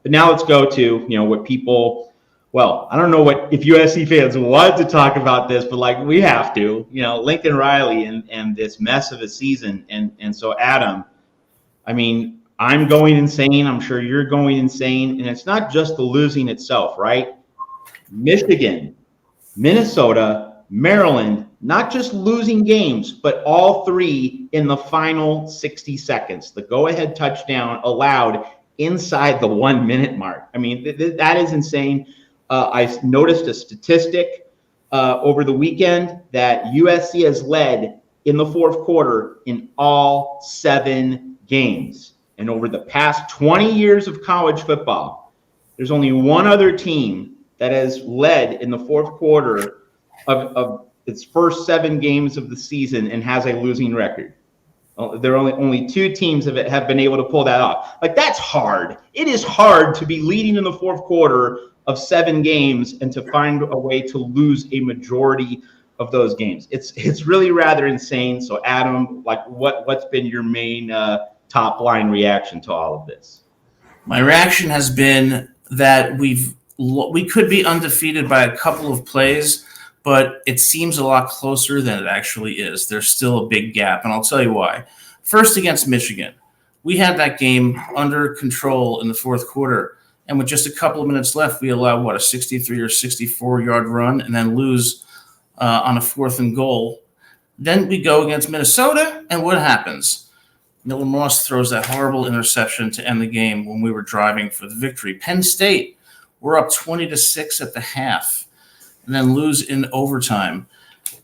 But now let's go to, what people, well, I don't know if USC fans want to talk about this, but like we have to, Lincoln Riley and this mess of a season. And so Adam, I mean, I'm going insane. I'm sure you're going insane. And it's not just the losing itself, right? Michigan, Minnesota, Maryland, not just losing games, but all three in the final 60 seconds. The go-ahead touchdown allowed inside the 1 minute mark. I mean, that is insane. I noticed a statistic over the weekend that USC has led in the fourth quarter in all 7 games. And over the past 20 years of college football, there's only one other team that has led in the fourth quarter of its first 7 games of the season and has a losing record. There are only 2 teams that have been able to pull that off. Like, that's hard. It is hard to be leading in the fourth quarter of 7 games and to find a way to lose a majority of those games. It's really rather insane. So Adam, like what's been your main top line reaction to all of this? My reaction has been that we could be undefeated by a couple of plays, but it seems a lot closer than it actually is. There's still a big gap, and I'll tell you why. First, against Michigan, we had that game under control in the fourth quarter, and with just a couple of minutes left, we allowed, a 63 or 64-yard run and then lose on a 4th and goal. Then we go against Minnesota, and what happens? Milton Moss throws that horrible interception to end the game when we were driving for the victory. Penn State, we're up 20-6 at the half and then lose in overtime.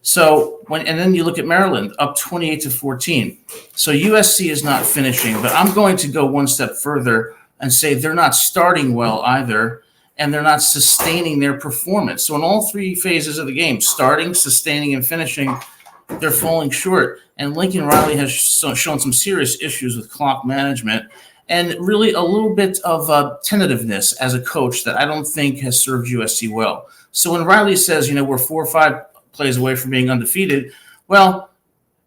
So and then you look at Maryland, up 28-14. So USC is not finishing, but I'm going to go one step further and say they're not starting well either, and they're not sustaining their performance. So in all 3 phases of the game, starting, sustaining, and finishing, they're falling short. And Lincoln Riley has shown some serious issues with clock management and really a little bit of tentativeness as a coach that I don't think has served USC well. So when Riley says, we're 4 or 5 plays away from being undefeated, well,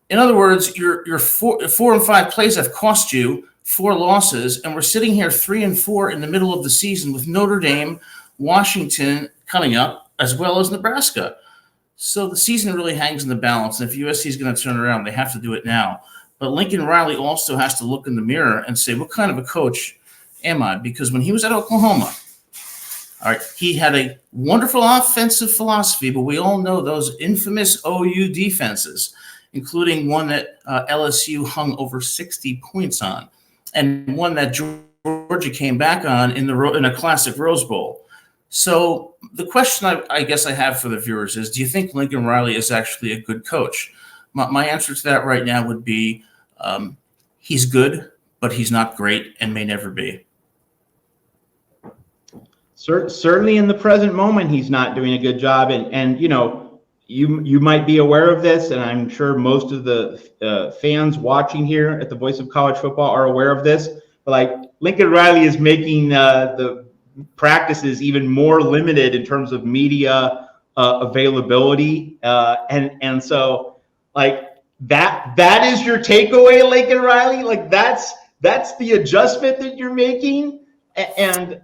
in other words, your 4 and 5 plays have cost you 4 losses, and we're sitting here 3-4 in the middle of the season with Notre Dame, Washington coming up, as well as Nebraska. So the season really hangs in the balance, and if USC is going to turn around, they have to do it now. But Lincoln Riley also has to look in the mirror and say, what kind of a coach am I? Because when he was at Oklahoma, all right, he had a wonderful offensive philosophy, but we all know those infamous OU defenses, including one that LSU hung over 60 points on, and one that Georgia came back on in a classic Rose Bowl. So the question I guess I have for the viewers is, do you think Lincoln Riley is actually a good coach? My answer to that right now would be he's good, but he's not great and may never be. Certainly in the present moment, he's not doing a good job. And you might be aware of this, and I'm sure most of the fans watching here at the Voice of College Football are aware of this. But like, Lincoln Riley is making the practices even more limited in terms of media availability, and so like that is your takeaway, Lincoln Riley. Like that's the adjustment that you're making, and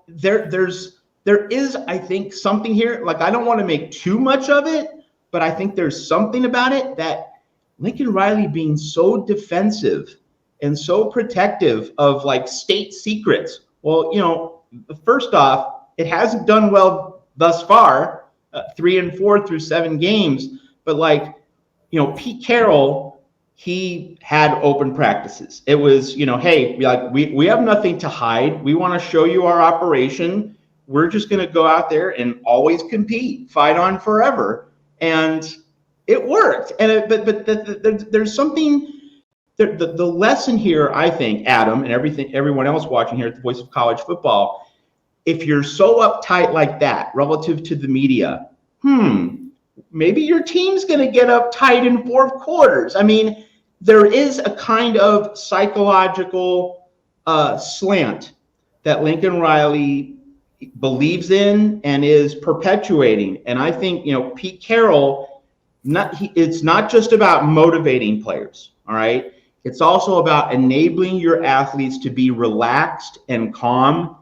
there is, I think, something here. Like, I don't want to make too much of it, but I think there's something about it that Lincoln Riley being so defensive and so protective of like state secrets. Well, first off, it hasn't done well thus far, 3-4 through 7 games. But like, Pete Carroll, he had open practices. It was, hey, like we have nothing to hide. We want to show you our operation. We're just going to go out there and always compete, fight on forever, and it worked. And there's something. The lesson here, I think, Adam, and everyone else watching here at the Voice of College Football, if you're so uptight like that relative to the media, maybe your team's going to get uptight in fourth quarters. I mean, there is a kind of psychological slant that Lincoln Riley believes in and is perpetuating. And I think, Pete Carroll, it's not just about motivating players, all right? It's also about enabling your athletes to be relaxed and calm,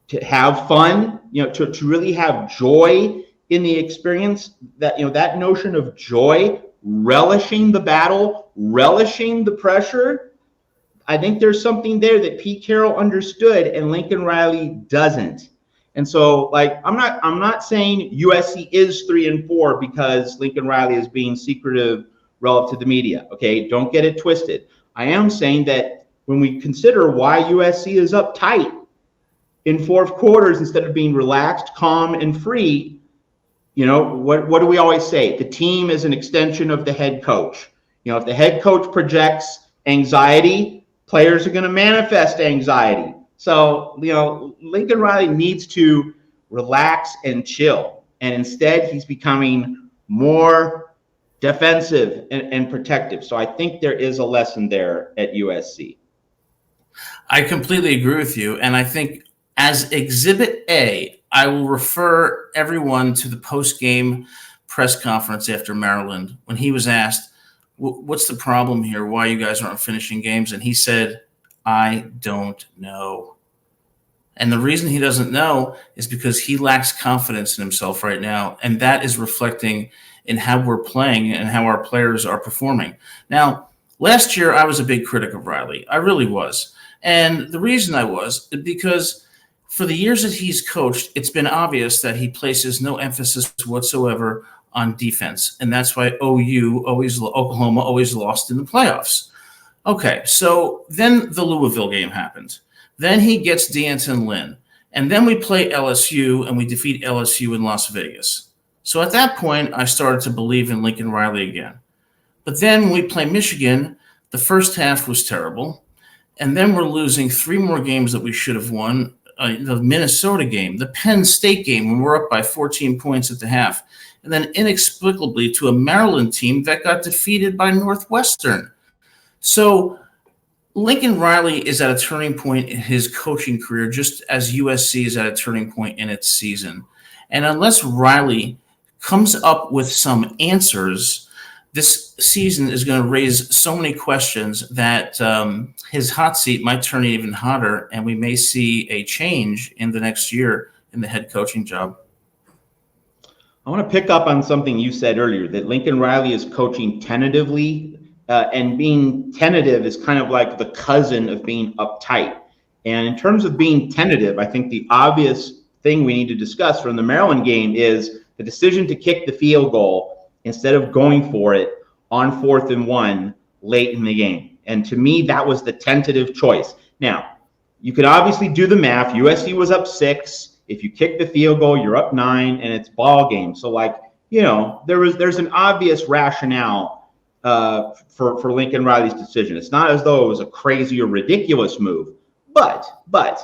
to have fun, to really have joy in the experience. That, that notion of joy, relishing the battle, relishing the pressure. I think there's something there that Pete Carroll understood and Lincoln Riley doesn't. And so, like, I'm not saying USC is 3-4 because Lincoln Riley is being secretive relative to the media. Okay, don't get it twisted. I am saying that when we consider why USC is uptight in fourth quarters instead of being relaxed, calm, and free, what do we always say? The team is an extension of the head coach. If the head coach projects anxiety, players are going to manifest anxiety. So, Lincoln Riley needs to relax and chill. And instead, he's becoming more defensive and protective. So I think there is a lesson there at USC. I completely agree with you. And I think as Exhibit A, I will refer everyone to the post-game press conference after Maryland when he was asked, what's the problem here? Why you guys aren't finishing games? And he said, I don't know. And the reason he doesn't know is because he lacks confidence in himself right now. And that is reflecting in how we're playing and how our players are performing. Now, last year, I was a big critic of Riley. I really was. And the reason I was because for the years that he's coached, it's been obvious that he places no emphasis whatsoever on defense. And that's why Oklahoma always lost in the playoffs. Okay, so then the Louisville game happened. Then he gets D'Anton Lynn. And then we play LSU, and we defeat LSU in Las Vegas. So at that point, I started to believe in Lincoln Riley again. But then when we play Michigan, the first half was terrible. And then we're losing 3 more games that we should have won. The Minnesota game, the Penn State game, when we're up by 14 points at the half. And then inexplicably to a Maryland team that got defeated by Northwestern. So Lincoln Riley is at a turning point in his coaching career, just as USC is at a turning point in its season. And unless Riley comes up with some answers, this season is going to raise so many questions that his hot seat might turn even hotter, and we may see a change in the next year in the head coaching job. I want to pick up on something you said earlier, that Lincoln Riley is coaching tentatively, and being tentative is kind of like the cousin of being uptight. And in terms of being tentative, I think the obvious thing we need to discuss from the Maryland game is the decision to kick the field goal instead of going for it on 4th and 1 late in the game. And to me, that was the tentative choice. Now, you could obviously do the math. USC was up 6. If you kick the field goal, you're up 9, and it's ball game. So, there's an obvious rationale for Lincoln Riley's decision. It's not as though it was a crazy or ridiculous move. But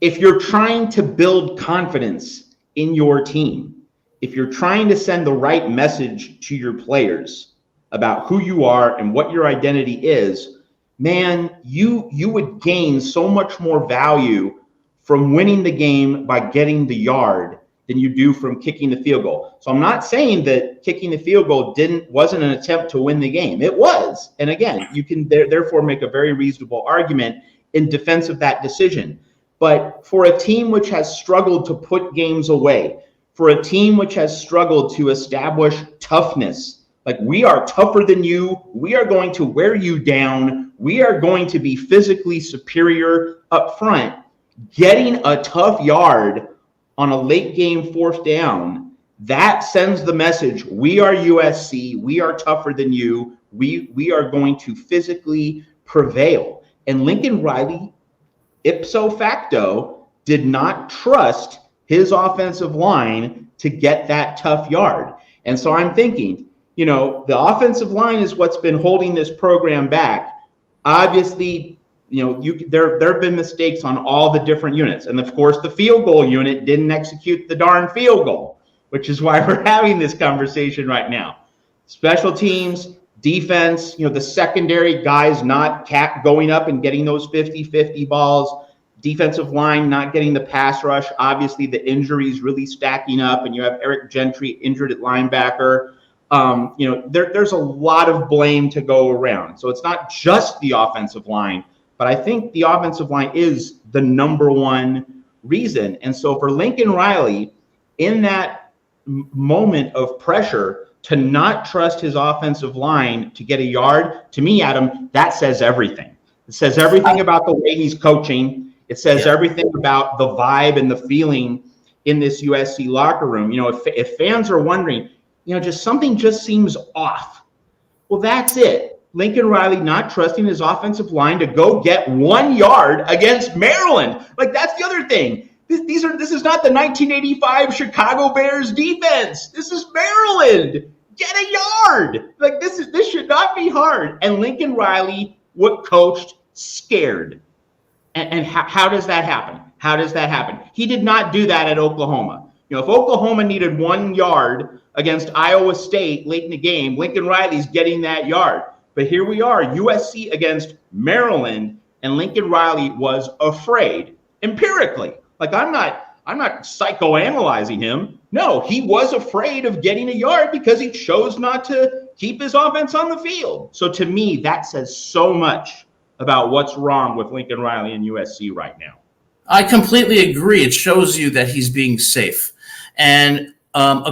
if you're trying to build confidence in your team, if you're trying to send the right message to your players about who you are and what your identity is, man, you would gain so much more value from winning the game by getting the yard than you do from kicking the field goal. So I'm not saying that kicking the field goal wasn't an attempt to win the game. It was. And again, you can therefore make a very reasonable argument in defense of that decision. But for a team which has struggled to put games away, for a team which has struggled to establish toughness, like, we are tougher than you, we are going to wear you down, we are going to be physically superior up front, getting a tough yard on a late game 4th down, that sends the message, we are USC, we are tougher than you, we are going to physically prevail. And Lincoln Riley, ipso facto, did not trust his offensive line to get that tough yard. And so I'm thinking, the offensive line is what's been holding this program back. Obviously, there have been mistakes on all the different units. And of course, the field goal unit didn't execute the darn field goal, which is why we're having this conversation right now. Special teams, defense, the secondary guys not going up and getting those 50-50 balls, defensive line not getting the pass rush. Obviously, the injuries really stacking up, and you have Eric Gentry injured at linebacker. There's a lot of blame to go around. So it's not just the offensive line, but I think the offensive line is the number one reason. And so for Lincoln Riley, in that moment of pressure, to not trust his offensive line to get a yard, to me, Adam, that says everything. It says everything about the way he's coaching. It says everything about the vibe and the feeling in this USC locker room. If fans are wondering, something just seems off. Well, that's it. Lincoln Riley not trusting his offensive line to go get 1 yard against Maryland. Like, that's the other thing. This is not the 1985 Chicago Bears defense. This is Maryland. Get a yard. Like, this should not be hard. And Lincoln Riley coached scared. And how does that happen? How does that happen? He did not do that at Oklahoma. If Oklahoma needed 1 yard against Iowa State late in the game, Lincoln Riley's getting that yard. But here we are, USC against Maryland, and Lincoln Riley was afraid empirically. Like, I'm not psychoanalyzing him. No, he was afraid of getting a yard because he chose not to keep his offense on the field. So to me, that says so much about what's wrong with Lincoln Riley and USC right now. I completely agree. It shows you that he's being safe. And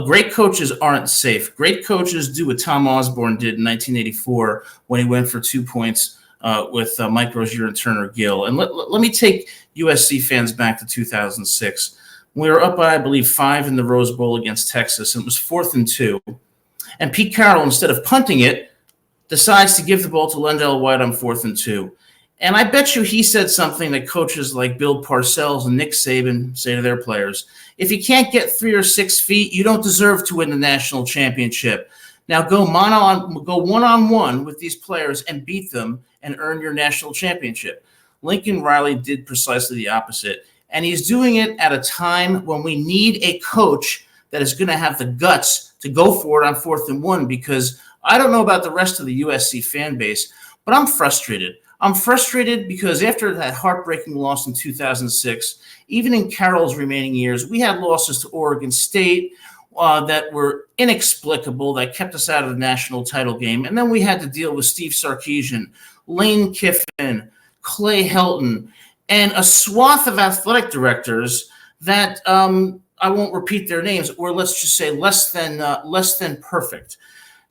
great coaches aren't safe. Great coaches do what Tom Osborne did in 1984 when he went for 2 points with Mike Rozier and Turner Gill. And let me take USC fans back to 2006. We were up by, I believe, 5 in the Rose Bowl against Texas, and it was 4th and 2. And Pete Carroll, instead of punting it, decides to give the ball to Lendell White on 4th and 2. And I bet you he said something that coaches like Bill Parcells and Nick Saban say to their players. If you can't get 3 or 6 feet, you don't deserve to win the national championship. Now go one-on-one with these players and beat them and earn your national championship. Lincoln Riley did precisely the opposite. And he's doing it at a time when we need a coach that is going to have the guts to go for it on 4th and 1, because I don't know about the rest of the USC fan base, but I'm frustrated. I'm frustrated because after that heartbreaking loss in 2006, even in Carroll's remaining years, we had losses to Oregon State that were inexplicable, that kept us out of the national title game. And then we had to deal with Steve Sarkisian, Lane Kiffin, Clay Helton, and a swath of athletic directors that I won't repeat their names, or let's just say less than perfect.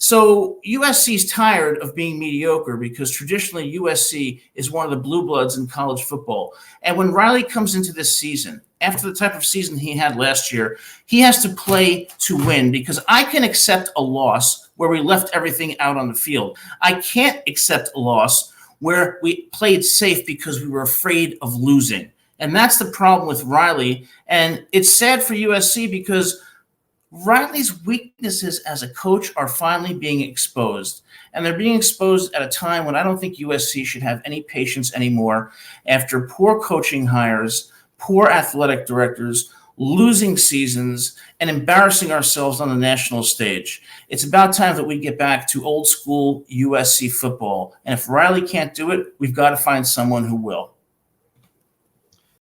So USC's tired of being mediocre because traditionally USC is one of the blue bloods in college football. And when Riley comes into this season, after the type of season he had last year, he has to play to win, because I can accept a loss where we left everything out on the field. I can't accept a loss where we played safe because we were afraid of losing. And that's the problem with Riley. And it's sad for USC because Riley's weaknesses as a coach are finally being exposed. And they're being exposed at a time when I don't think USC should have any patience anymore after poor coaching hires, poor athletic directors, losing seasons, and embarrassing ourselves on the national stage. It's about time that we get back to old school USC football. And if Riley can't do it, we've got to find someone who will.